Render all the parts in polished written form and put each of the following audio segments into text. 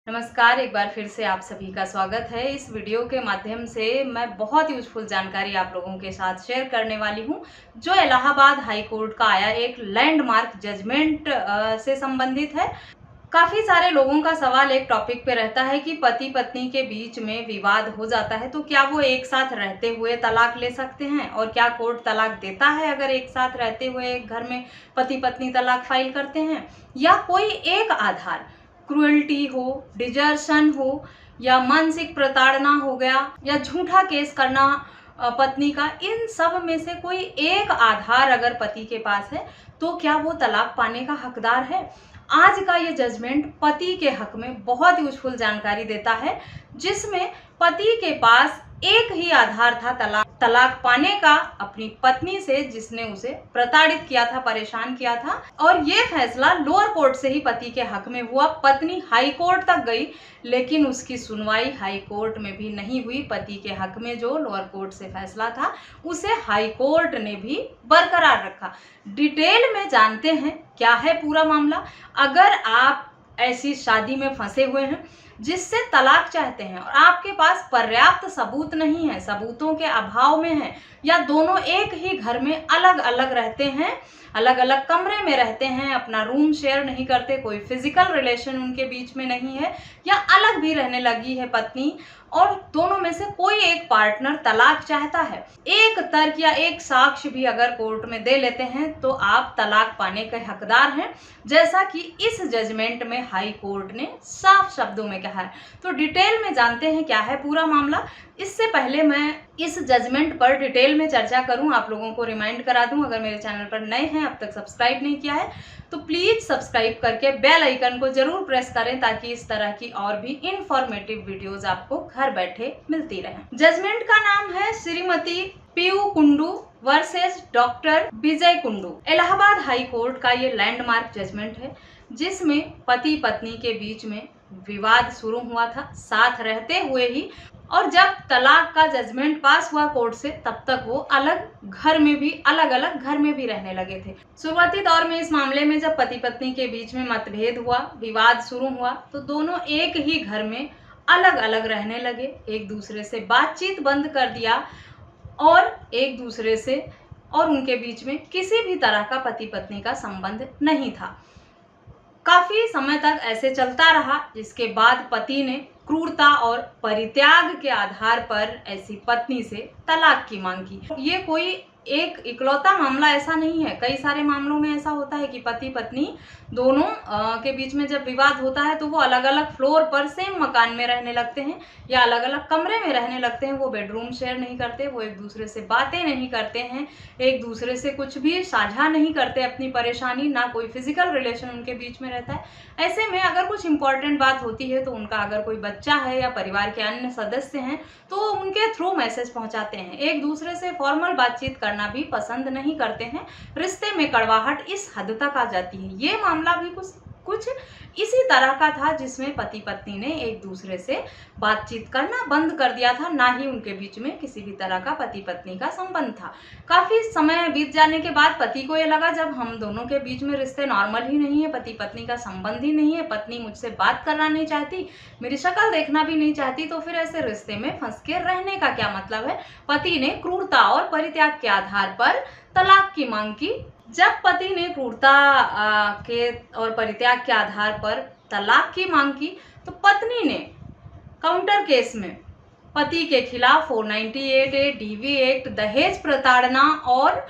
नमस्कार, एक बार फिर से आप सभी का स्वागत है। इस वीडियो के माध्यम से मैं बहुत यूज़फुल जानकारी आप लोगों के साथ शेयर करने वाली हूं, जो इलाहाबाद हाई कोर्ट का आया एक लैंडमार्क जजमेंट से संबंधित है। काफ़ी सारे लोगों का सवाल एक टॉपिक पे रहता है कि पति पत्नी के बीच में विवाद हो जाता है तो क्या वो एक साथ रहते हुए तलाक ले सकते हैं, और क्या कोर्ट तलाक देता है अगर एक साथ रहते हुए एक घर में पति पत्नी तलाक फाइल करते हैं, या कोई एक आधार क्रुएल्टी हो, डिजर्शन हो, या मानसिक प्रताड़ना हो गया, या झूठा केस करना पत्नी का, इन सब में से कोई एक आधार अगर पति के पास है तो क्या वो तलाक पाने का हकदार है। आज का ये जजमेंट पति के हक में बहुत यूजफुल जानकारी देता है, जिसमें पति के पास एक ही आधार था तलाक पाने का अपनी पत्नी से, जिसने उसे प्रताड़ित किया था, परेशान किया था। और ये फैसला लोअर कोर्ट से ही पति के हक में हुआ। पत्नी हाई कोर्ट तक गई, लेकिन उसकी सुनवाई हाई कोर्ट में भी नहीं हुई। पति के हक में जो लोअर कोर्ट से फैसला था उसे हाई कोर्ट ने भी बरकरार रखा। डिटेल में जानते हैं क्या है पूरा मामला। अगर आप ऐसी शादी में फंसे हुए हैं जिससे तलाक चाहते हैं और आपके पास पर्याप्त सबूत नहीं है, सबूतों के अभाव में है, या दोनों एक ही घर में अलग अलग रहते हैं, अलग अलग कमरे में रहते हैं, अपना रूम शेयर नहीं करते, कोई फिजिकल रिलेशन उनके बीच में नहीं है, या अलग भी रहने लगी है पत्नी, और दोनों में से कोई एक पार्टनर तलाक चाहता है, एक तर्क या एक साक्ष्य भी अगर कोर्ट में दे लेते हैं तो आप तलाक पाने के हकदार हैं, जैसा कि इस जजमेंट में हाई कोर्ट ने साफ शब्दों में कहा है। तो डिटेल में जानते हैं क्या है पूरा मामला। इससे पहले मैं इस जजमेंट पर डिटेल में चर्चा करूं, आप लोगों को रिमाइंड करा दूं, अगर मेरे चैनल पर नए हैं, अब तक सब्सक्राइब नहीं किया है तो प्लीज सब्सक्राइब करके बेल आइकन को जरूर प्रेस करें, ताकि इस तरह की और भी इंफॉर्मेटिव वीडियोस आपको घर बैठे मिलती रहें। जजमेंट का नाम है Shrimati Piyu Kundu versus doctor Vijay Kundu. Allahabad high court का ये लैंडमार्क जजमेंट है, जिसमें पति पत्नी के बीच में विवाद शुरू हुआ था साथ रहते हुए ही, और जब तलाक का जजमेंट पास हुआ कोर्ट से, तब तक वो अलग अलग घर में भी रहने लगे थे। शुरुआती दौर में इस मामले में जब पति पत्नी के बीच में मतभेद हुआ, विवाद शुरू हुआ, तो दोनों एक ही घर में अलग अलग रहने लगे, एक दूसरे से बातचीत बंद कर दिया, और एक दूसरे से और उनके बीच में किसी भी तरह का पति पत्नी का संबंध नहीं था। काफी समय तक ऐसे चलता रहा, जिसके बाद पति ने क्रूरता और परित्याग के आधार पर ऐसी पत्नी से तलाक की मांग की। ये कोई एक इकलौता मामला ऐसा नहीं है, कई सारे मामलों में ऐसा होता है कि पति पत्नी दोनों के बीच में जब विवाद होता है तो वो अलग अलग फ्लोर पर सेम मकान में रहने लगते हैं, या अलग अलग कमरे में रहने लगते हैं। वो बेडरूम शेयर नहीं करते, वो एक दूसरे से बातें नहीं करते हैं, एक दूसरे से कुछ भी साझा नहीं करते अपनी परेशानी, ना कोई फिजिकल रिलेशन उनके बीच में रहता है। ऐसे में अगर कुछ इंपॉर्टेंट बात होती है तो उनका अगर कोई बच्चा है या परिवार के अन्य सदस्य हैं तो उनके थ्रू मैसेज पहुंचाते हैं, एक दूसरे से फॉर्मल बातचीत करना भी पसंद नहीं करते हैं। रिश्ते में कड़वाहट इस हद तक आ जाती है। ये मामला भी कुछ इसी तरह का था, जिसमें पति पत्नी ने एक दूसरे से बातचीत करना बंद कर दिया था, ना ही उनके बीच में किसी भी तरह का पति पत्नी का संबंध था। काफी समय बीत जाने के बाद पति को ये लगा, जब हम दोनों के बीच में रिश्ते नॉर्मल ही नहीं है, पति पत्नी का संबंध ही नहीं है, पत्नी मुझसे बात करना नहीं चाहती, मेरी शक्ल देखना भी नहीं चाहती, तो फिर ऐसे रिश्ते में फंस के रहने का क्या मतलब है। पति ने क्रूरता और परित्याग के आधार पर तलाक की मांग की। जब पति ने क्रूरता के और परित्याग के आधार पर तलाक की मांग की, तो पत्नी ने काउंटर केस में पति के खिलाफ 498A DV एक्ट, दहेज प्रताड़ना और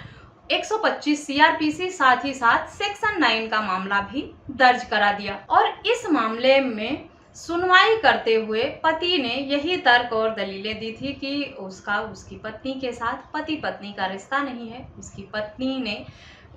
125 CRPC, साथ ही साथ सेक्शन 9 का मामला भी दर्ज करा दिया। और इस मामले में सुनवाई करते हुए पति ने यही तर्क और दलीलें दी थी कि उसकी पत्नी के साथ पति पत्नी का रिश्ता नहीं है, उसकी पत्नी ने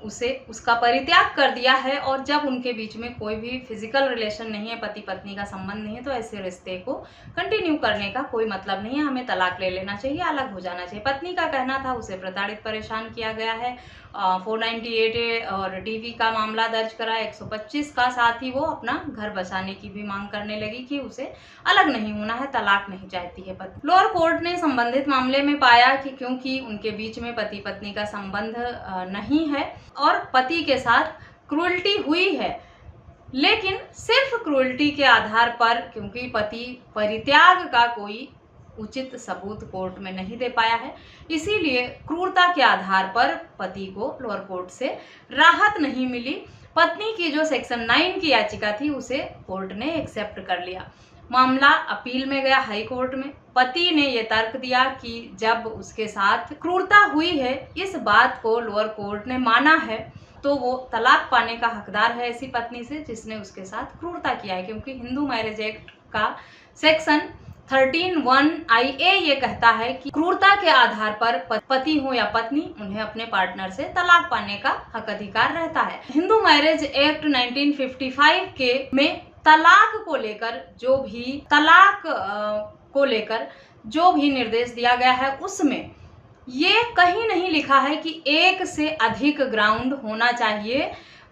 उसका परित्याग कर दिया है, और जब उनके बीच में कोई भी फिजिकल रिलेशन नहीं है, पति पत्नी का संबंध नहीं है, तो ऐसे रिश्ते को कंटिन्यू करने का कोई मतलब नहीं है, हमें तलाक ले लेना चाहिए, अलग हो जाना चाहिए। पत्नी का कहना था उसे प्रताड़ित परेशान किया गया है, 498A और DV का मामला दर्ज करा, 125 का, साथ ही वो अपना घर बसाने की भी मांग करने लगी कि उसे अलग नहीं होना है, तलाक नहीं चाहती है पत्नी। लोअर कोर्ट ने संबंधित मामले में पाया कि क्योंकि उनके बीच में पति पत्नी का संबंध नहीं है और पति के साथ क्रूरल्टी हुई है, लेकिन सिर्फ क्रूरटी के आधार पर, क्योंकि पति परित्याग का कोई उचित सबूत कोर्ट में नहीं दे पाया है, इसीलिए क्रूरता के आधार पर पति को लोअर कोर्ट से राहत नहीं मिली। पत्नी की जो सेक्शन 9 की याचिका थी उसे कोर्ट ने एक्सेप्ट कर लिया। मामला अपील में गया हाई कोर्ट में। पति ने यह तर्क दिया कि जब उसके साथ क्रूरता हुई है, इस बात को लोअर कोर्ट ने माना है, तो वो तलाक पाने का हकदार है ऐसी पत्नी से जिसने उसके साथ क्रूरता किया है, क्योंकि हिंदू मैरिज एक्ट का सेक्शन 13(1) IA ये कहता है कि क्रूरता के आधार पर पति हो या पत्नी, उन्हें अपने पार्टनर से तलाक पाने का हक अधिकार रहता है। हिंदू मैरिज एक्ट 1955 के में तलाक को लेकर जो भी निर्देश दिया गया है, उसमें ये कहीं नहीं लिखा है कि एक से अधिक ग्राउंड होना चाहिए,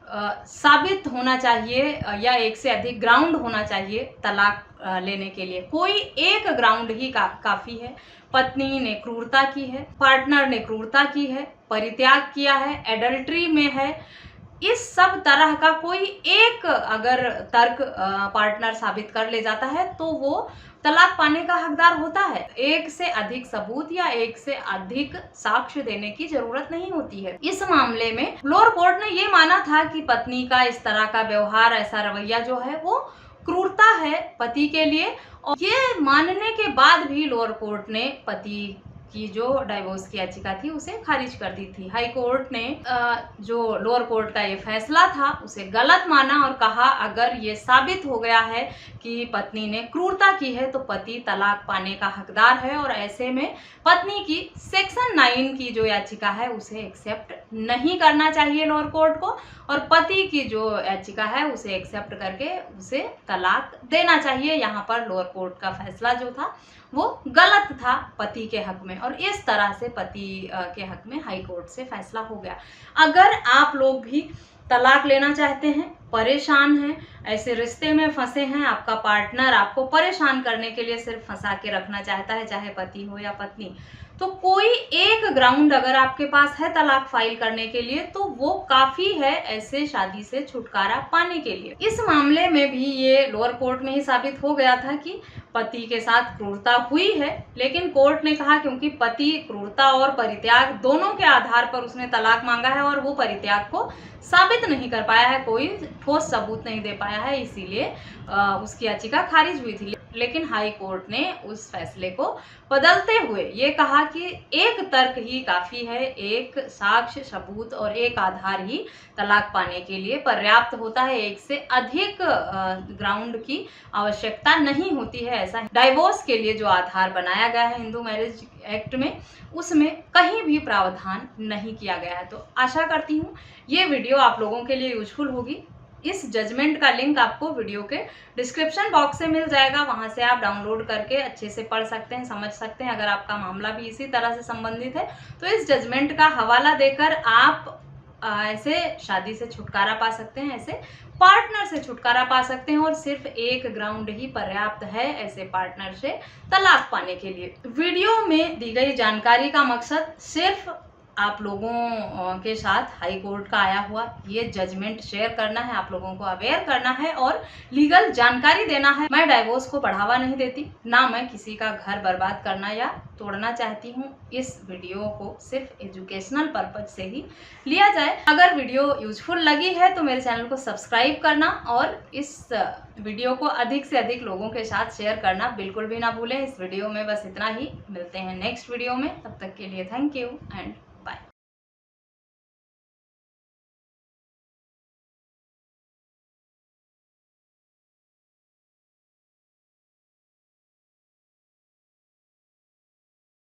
साबित होना चाहिए या एक से अधिक ग्राउंड होना चाहिए तलाक लेने के लिए। कोई एक ग्राउंड ही काफी है। पत्नी ने क्रूरता की है, पार्टनर ने क्रूरता की है, परित्याग किया है, एडल्ट्री में है, इस सब तरह का कोई एक अगर तर्क पार्टनर साबित कर ले जाता है तो वो तलाक पाने का हकदार होता है। एक से अधिक सबूत या एक से अधिक साक्ष्य देने की जरूरत नहीं होती है। इस मामले में लोअर कोर्ट ने ये माना था कि पत्नी का इस तरह का व्यवहार, ऐसा रवैया जो है वो क्रूरता है पति के लिए। और ये मानने के बाद भी लोअर कोर्ट ने पति की जो डाइवोर्स की याचिका थी उसे खारिज कर दी थी। हाई कोर्ट ने जो लोअर कोर्ट का ये फैसला था उसे गलत माना और कहा अगर ये साबित हो गया है कि पत्नी ने क्रूरता की है तो पति तलाक पाने का हकदार है, और ऐसे में पत्नी की सेक्शन 9 की जो याचिका है उसे एक्सेप्ट नहीं करना चाहिए लोअर कोर्ट को, और पति की जो याचिका है उसे एक्सेप्ट करके उसे तलाक देना चाहिए। यहाँ पर लोअर कोर्ट का फैसला जो था वो गलत था पति के हक में, और इस तरह से पति के हक में हाई कोर्ट से फैसला हो गया। अगर आप लोग भी तलाक लेना चाहते हैं, परेशान हैं, ऐसे रिश्ते में फंसे हैं, आपका पार्टनर आपको परेशान करने के लिए सिर्फ फंसा के रखना चाहता है, चाहे पति हो या पत्नी, तो कोई एक ग्राउंड अगर आपके पास है तलाक फाइल करने के लिए तो वो काफी है ऐसे शादी से छुटकारा पाने के लिए। इस मामले में भी ये लोअर कोर्ट में ही साबित हो गया था कि पति के साथ क्रूरता हुई है, लेकिन कोर्ट ने कहा क्योंकि पति क्रूरता और परित्याग दोनों के आधार पर उसने तलाक मांगा है और वो परित्याग को साबित नहीं कर पाया है, कोई ठोस सबूत नहीं दे पाया है, इसीलिए उसकी याचिका खारिज हुई थी। लेकिन हाई कोर्ट ने उस फैसले को बदलते हुए ये कहा कि एक तर्क ही काफी है, एक साक्ष्य सबूत और एक आधार ही तलाक पाने के लिए पर्याप्त होता है, एक से अधिक ग्राउंड की आवश्यकता नहीं होती है। ऐसा डाइवोर्स के लिए जो आधार बनाया गया है हिंदू मैरिज एक्ट में, उसमें कहीं भी प्रावधान नहीं किया गया है। तो आशा करती हूँ ये वीडियो आप लोगों के लिए यूजफुल होगी। इस जजमेंट का लिंक आपको वीडियो के डिस्क्रिप्शन बॉक्स से मिल जाएगा, वहां से आप डाउनलोड करके अच्छे से पढ़ सकते हैं, समझ सकते हैं। अगर आपका मामला भी इसी तरह से संबंधित है तो इस जजमेंट का हवाला देकर आप ऐसे शादी से छुटकारा पा सकते हैं, ऐसे पार्टनर से छुटकारा पा सकते हैं, और सिर्फ एक ग्राउंड ही पर्याप्त है ऐसे पार्टनर से तलाक पाने के लिए। वीडियो में दी गई जानकारी का मकसद सिर्फ आप लोगों के साथ हाई कोर्ट का आया हुआ ये जजमेंट शेयर करना है, आप लोगों को अवेयर करना है और लीगल जानकारी देना है। मैं डाइवोर्स को बढ़ावा नहीं देती, ना मैं किसी का घर बर्बाद करना या तोड़ना चाहती हूँ। इस वीडियो को सिर्फ एजुकेशनल पर्पज से ही लिया जाए। अगर वीडियो यूजफुल लगी है तो मेरे चैनल को सब्सक्राइब करना और इस वीडियो को अधिक से अधिक लोगों के साथ शेयर करना बिल्कुल भी ना भूलें। इस वीडियो में बस इतना ही, मिलते हैं नेक्स्ट वीडियो में, तब तक के लिए थैंक यू एंड